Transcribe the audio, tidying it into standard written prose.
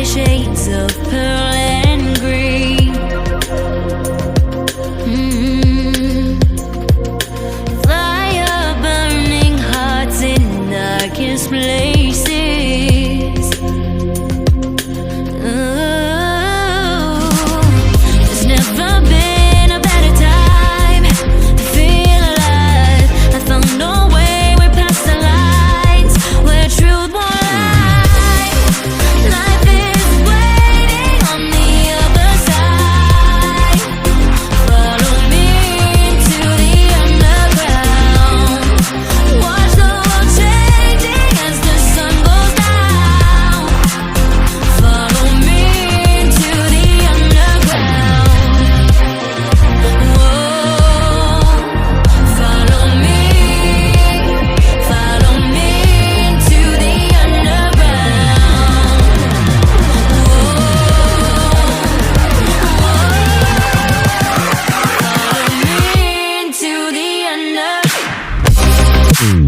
Shades of pearl and green. Fire burning hearts in darkest places. There's never been a better time to feel alive. I found no way we're past the lines where truth won't lie. Life is waiting on the other side. Follow me into the underground. Watch the world changing as the sun goes down. Follow me into the underground. Whoa, follow me into the underground. Follow me into the underground.